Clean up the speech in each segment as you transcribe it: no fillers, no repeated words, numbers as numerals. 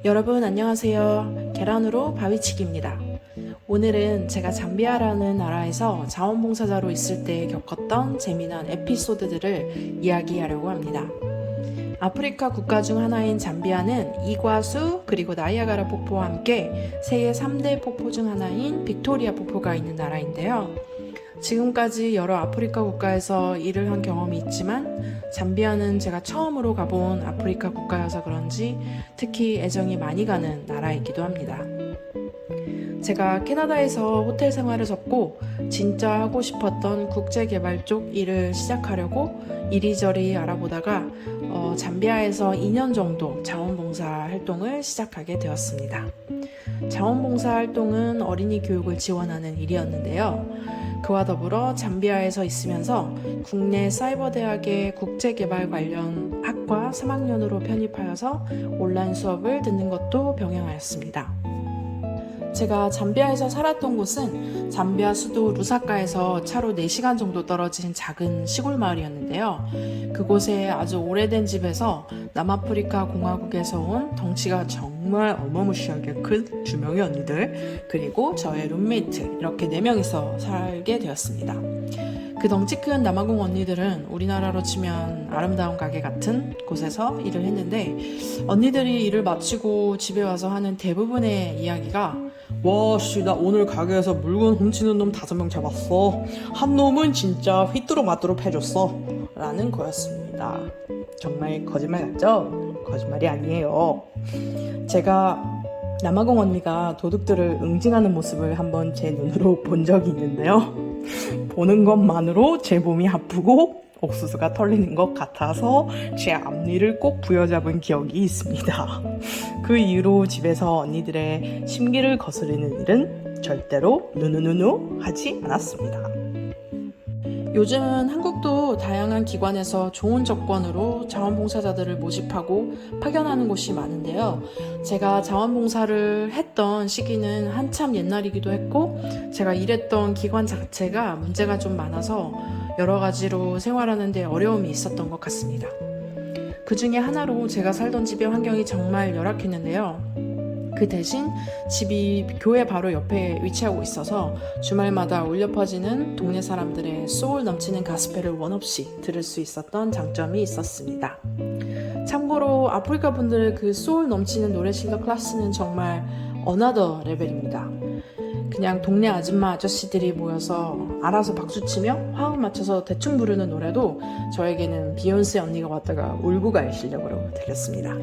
여러분 안녕하세요. 계란으로 바위치기입니다. 오늘은 제가 잠비아라는 나라에서 자원봉사자로 있을 때 겪었던 재미난 에피소드들을 이야기하려고 합니다. 아프리카 국가 중 하나인 잠비아는 이과수 그리고 나이아가라 폭포와 함께 세계 3대 폭포 중 하나인 빅토리아 폭포가 있는 나라인데요. 지금까지 여러 아프리카 국가에서 일을 한 경험이 있지만 잠비아는 제가 처음으로 가본 아프리카 국가여서 그런지 특히 애정이 많이 가는 나라이기도 합니다. 제가 캐나다에서 호텔 생활을 접고 진짜 하고 싶었던 국제개발 쪽 일을 시작하려고 이리저리 알아보다가 잠비아에서 2년 정도 자원봉사 활동을 시작하게 되었습니다. 자원봉사 활동은 어린이 교육을 지원하는 일이었는데요. 그와 더불어 잠비아에서 있으면서 국내 사이버대학의 국제개발 관련 학과 3학년으로 편입하여서 온라인 수업을 듣는 것도 병행하였습니다. 제가 잠비아에서 살았던 곳은 잠비아 수도 루사카에서 차로 4시간 정도 떨어진 작은 시골 마을이었는데요. 그곳에 아주 오래된 집에서 남아프리카 공화국에서 온 덩치가 정말 어마무시하게 큰 2명의 언니들 그리고 저의 룸메이트 이렇게 4명이서 살게 되었습니다. 그 덩치 큰 남아공 언니들은 우리나라로 치면 아름다운 가게 같은 곳에서 일을 했는데 언니들이 일을 마치고 집에 와서 하는 대부분의 이야기가 와씨 나 오늘 가게에서 물건 훔치는 놈 5명 잡았어. 한 놈은 진짜 휘뚜루마뚜루 패줬어 라는 거였습니다. 정말 거짓말 같죠? 거짓말이 아니에요. 제가 남아공 언니가 도둑들을 응징하는 모습을 한번 제 눈으로 본 적이 있는데요. 보는 것만으로 제 몸이 아프고 옥수수가 털리는 것 같아서 제 앞니를 꼭 부여잡은 기억이 있습니다. 그 이후로 집에서 언니들의 심기를 거스르는 일은 절대로 누누누누 하지 않았습니다. 요즘은 한국도 다양한 기관에서 좋은 조건으로 자원봉사자들을 모집하고 파견하는 곳이 많은데요. 제가 자원봉사를 했던 시기는 한참 옛날이기도 했고 제가 일했던 기관 자체가 문제가 좀 많아서 여러 가지로 생활하는 데 어려움이 있었던 것 같습니다. 그 중에 하나로 제가 살던 집의 환경이 정말 열악했는데요. 그 대신 집이 교회 바로 옆에 위치하고 있어서 주말마다 울려 퍼지는 동네 사람들의 소울 넘치는 가스펠을 원없이 들을 수 있었던 장점이 있었습니다. 참고로 아프리카 분들의 그 소울 넘치는 노래 실력 클래스는 정말 어나더 레벨입니다. 그냥 동네 아줌마 아저씨들이 모여서 알아서 박수치며 화음 맞춰서 대충 부르는 노래도 저에게는 비욘세 언니가 왔다가 울고 갈 실력으로 들렸습니다.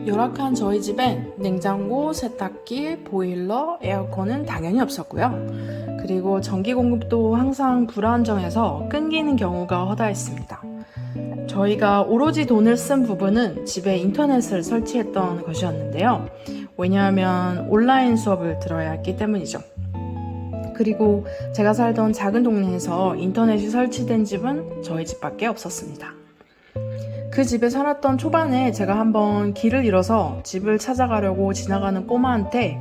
열악한 저희 집엔 냉장고, 세탁기, 보일러, 에어컨은 당연히 없었고요. 그리고 전기 공급도 항상 불안정해서 끊기는 경우가 허다했습니다. 저희가 오로지 돈을 쓴 부분은 집에 인터넷을 설치했던 것이었는데요. 왜냐하면 온라인 수업을 들어야 했기 때문이죠. 그리고 제가 살던 작은 동네에서 인터넷이 설치된 집은 저희 집밖에 없었습니다. 그 집에 살았던 초반에 제가 한번 길을 잃어서 집을 찾아가려고 지나가는 꼬마한테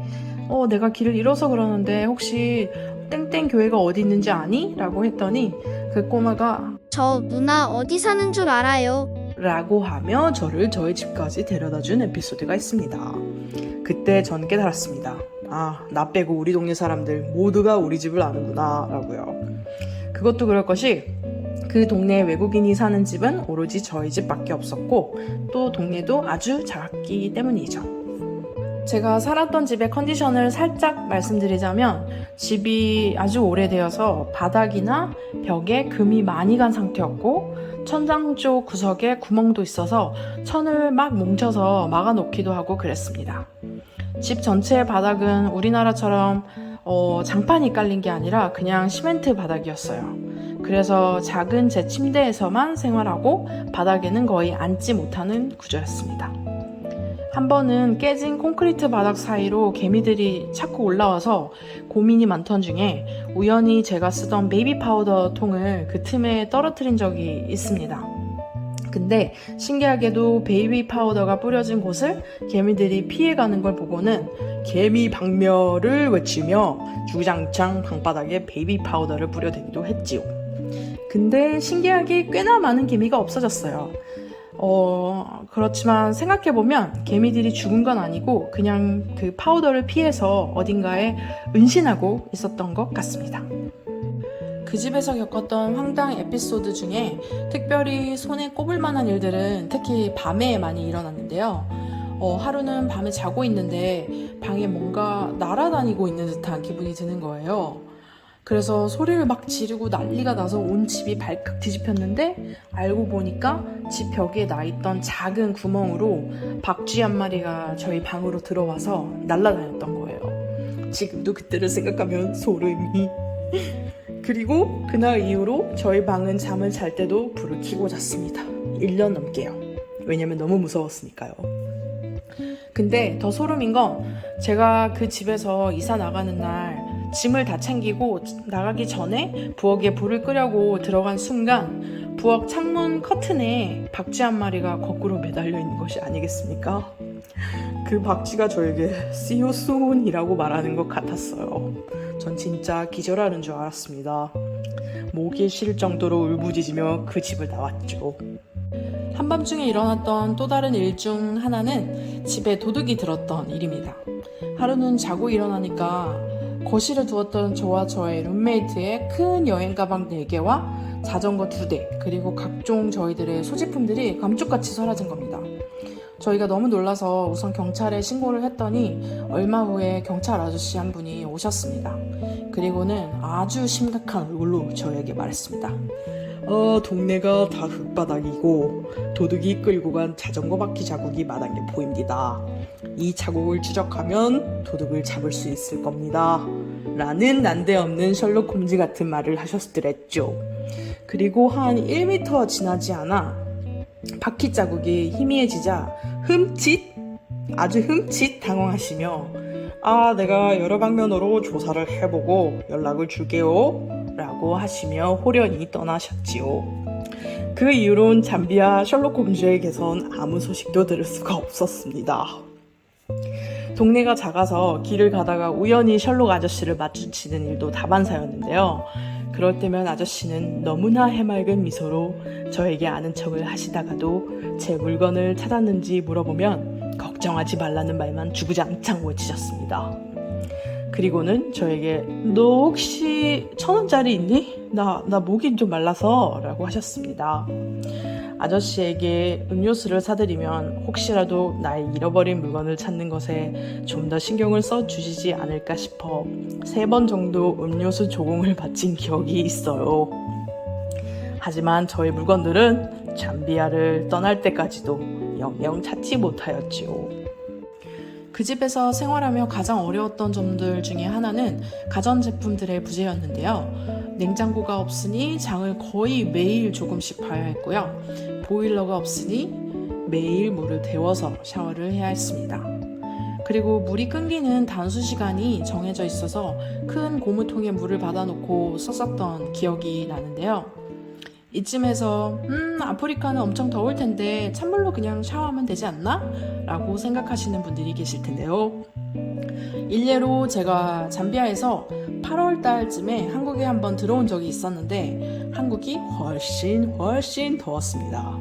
내가 길을 잃어서 그러는데 혹시 땡땡 교회가 어디 있는지 아니? 라고 했더니 그 꼬마가 저 누나 어디 사는 줄 알아요. 라고 하며 저를 저희 집까지 데려다준 에피소드가 있습니다. 그때 전 깨달았습니다. 나 빼고 우리 동네 사람들 모두가 우리 집을 아는구나 라고요. 그것도 그럴 것이 그 동네에 외국인이 사는 집은 오로지 저희 집밖에 없었고 또 동네도 아주 작았기 때문이죠. 제가 살았던 집의 컨디션을 살짝 말씀드리자면 집이 아주 오래되어서 바닥이나 벽에 금이 많이 간 상태였고 천장 쪽 구석에 구멍도 있어서 천을 막 뭉쳐서 막아놓기도 하고 그랬습니다. 집 전체의 바닥은 우리나라처럼 장판이 깔린 게 아니라 그냥 시멘트 바닥이었어요. 그래서 작은 제 침대에서만 생활하고 바닥에는 거의 앉지 못하는 구조였습니다. 한 번은 깨진 콘크리트 바닥 사이로 개미들이 자꾸 올라와서 고민이 많던 중에 우연히 제가 쓰던 베이비 파우더 통을 그 틈에 떨어뜨린 적이 있습니다. 근데 신기하게도 베이비 파우더가 뿌려진 곳을 개미들이 피해가는 걸 보고는 개미 박멸을 외치며 주장창 방바닥에 베이비 파우더를 뿌려대기도 했지요. 근데 신기하게 꽤나 많은 개미가 없어졌어요. 그렇지만 생각해보면 개미들이 죽은 건 아니고 그냥 그 파우더를 피해서 어딘가에 은신하고 있었던 것 같습니다. 그 집에서 겪었던 황당 에피소드 중에 특별히 손에 꼽을 만한 일들은 특히 밤에 많이 일어났는데요. 하루는 밤에 자고 있는데 방에 뭔가 날아다니고 있는 듯한 기분이 드는 거예요. 그래서 소리를 막 지르고 난리가 나서 온 집이 발칵 뒤집혔는데 알고 보니까 집 벽에 나 있던 작은 구멍으로 박쥐 한 마리가 저희 방으로 들어와서 날아다녔던 거예요. 지금도 그때를 생각하면 소름이. 그리고 그날 이후로 저희 방은 잠을 잘 때도 불을 켜고 잤습니다. 1년 넘게요. 왜냐면 너무 무서웠으니까요. 근데 더 소름인 건 제가 그 집에서 이사 나가는 날 짐을 다 챙기고 나가기 전에 부엌에 불을 끄려고 들어간 순간 부엌 창문 커튼에 박쥐 한 마리가 거꾸로 매달려 있는 것이 아니겠습니까? 그 박쥐가 저에게 See you soon 이라고 말하는 것 같았어요. 전 진짜 기절하는 줄 알았습니다. 목이 쉴 정도로 울부짖으며 그 집을 나왔죠. 한밤중에 일어났던 또 다른 일 중 하나는 집에 도둑이 들었던 일입니다. 하루는 자고 일어나니까 거실에 두었던 저와 저의 룸메이트의 큰 여행 가방 4개와 자전거 2대 그리고 각종 저희들의 소지품들이 감쪽같이 사라진 겁니다. 저희가 너무 놀라서 우선 경찰에 신고를 했더니 얼마 후에 경찰 아저씨 한 분이 오셨습니다. 그리고는 아주 심각한 얼굴로 저에게 말했습니다. 동네가 다 흙바닥이고 도둑이 끌고 간 자전거 바퀴 자국이 마당에 보입니다. 이 자국을 추적하면 도둑을 잡을 수 있을 겁니다. 라는 난데없는 셜록 홈즈 같은 말을 하셨더랬죠. 그리고 한 1m 지나지 않아 바퀴 자국이 희미해지자 아주 흠칫 당황하시며 내가 여러 방면으로 조사를 해보고 연락을 줄게요 라고 하시며 호련히 떠나셨지요. 그 이후론 잠비아 셜록 홈즈에게선 아무 소식도 들을 수가 없었습니다. 동네가 작아서 길을 가다가 우연히 셜록 아저씨를 마주치는 일도 다반사였는데요. 그럴 때면 아저씨는 너무나 해맑은 미소로 저에게 아는 척을 하시다가도 제 물건을 찾았는지 물어보면 걱정하지 말라는 말만 주구장창 외치셨습니다. 그리고는 저에게 너 혹시 1,000원짜리 있니? 나 목이 좀 말라서 라고 하셨습니다. 아저씨에게 음료수를 사드리면 혹시라도 나의 잃어버린 물건을 찾는 것에 좀 더 신경을 써주시지 않을까 싶어 3번 정도 음료수 조공을 바친 기억이 있어요. 하지만 저의 물건들은 잠비아를 떠날 때까지도 영영 찾지 못하였지요. 그 집에서 생활하며 가장 어려웠던 점들 중에 하나는 가전제품들의 부재였는데요. 냉장고가 없으니 장을 거의 매일 조금씩 봐야 했고요. 보일러가 없으니 매일 물을 데워서 샤워를 해야 했습니다. 그리고 물이 끊기는 단수 시간이 정해져 있어서 큰 고무통에 물을 받아놓고 썼었던 기억이 나는데요. 이쯤에서 아프리카는 엄청 더울 텐데 찬물로 그냥 샤워하면 되지 않나? 라고 생각하시는 분들이 계실 텐데요. 일례로 제가 잠비아에서 8월 달쯤에 한국에 한번 들어온 적이 있었는데 한국이 훨씬 더웠습니다.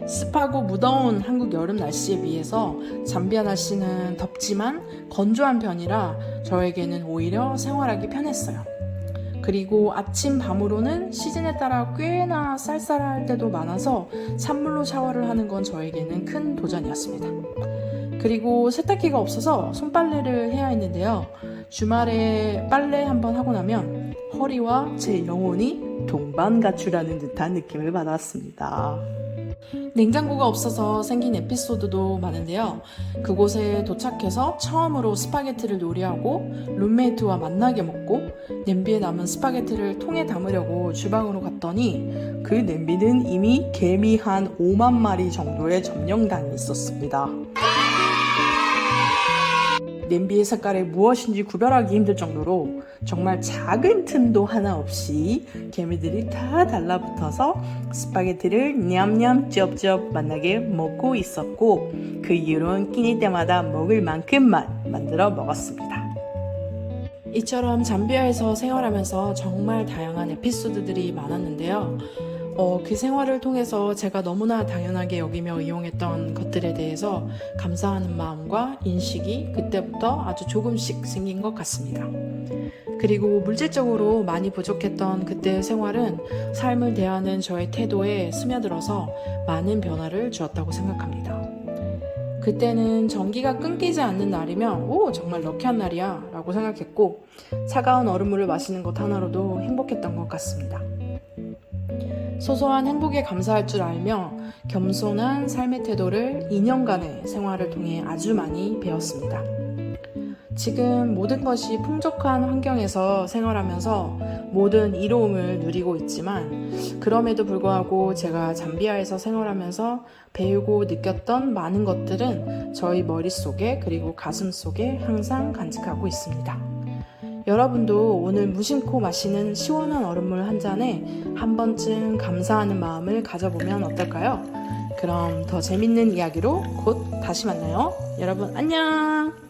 습하고 무더운 한국 여름 날씨에 비해서 잠비아 날씨는 덥지만 건조한 편이라 저에게는 오히려 생활하기 편했어요. 그리고 아침 밤으로는 시즌에 따라 꽤나 쌀쌀할 때도 많아서 찬물로 샤워를 하는 건 저에게는 큰 도전이었습니다. 그리고 세탁기가 없어서 손빨래를 해야 했는데요. 주말에 빨래 한번 하고 나면 허리와 제 영혼이 동반가출하는 듯한 느낌을 받았습니다. 냉장고가 없어서 생긴 에피소드도 많은데요. 그곳에 도착해서 처음으로 스파게티를 요리하고 룸메이트와 만나게 먹고 냄비에 남은 스파게티를 통에 담으려고 주방으로 갔더니 그 냄비는 이미 개미 한 5만 마리 정도의 점령당이 있었습니다. 냄비의 색깔이 무엇인지 구별하기 힘들 정도로 정말 작은 틈도 하나 없이 개미들이 다 달라붙어서 스파게티를 냠냠 쩝쩝 맛나게 먹고 있었고 그 이후로는 끼니 때마다 먹을 만큼만 만들어 먹었습니다. 이처럼 잠비아에서 생활하면서 정말 다양한 에피소드들이 많았는데요. 그 생활을 통해서 제가 너무나 당연하게 여기며 이용했던 것들에 대해서 감사하는 마음과 인식이 그때부터 아주 조금씩 생긴 것 같습니다. 그리고 물질적으로 많이 부족했던 그때의 생활은 삶을 대하는 저의 태도에 스며들어서 많은 변화를 주었다고 생각합니다. 그때는 전기가 끊기지 않는 날이면 정말 럭키한 날이야 라고 생각했고 차가운 얼음물을 마시는 것 하나로도 행복했던 것 같습니다. 소소한 행복에 감사할 줄 알며 겸손한 삶의 태도를 2년간의 생활을 통해 아주 많이 배웠습니다. 지금 모든 것이 풍족한 환경에서 생활하면서 모든 이로움을 누리고 있지만 그럼에도 불구하고 제가 잠비아에서 생활하면서 배우고 느꼈던 많은 것들은 저희 머릿속에 그리고 가슴속에 항상 간직하고 있습니다. 여러분도 오늘 무심코 마시는 시원한 얼음물 한 잔에 한 번쯤 감사하는 마음을 가져보면 어떨까요? 그럼 더 재밌는 이야기로 곧 다시 만나요. 여러분 안녕!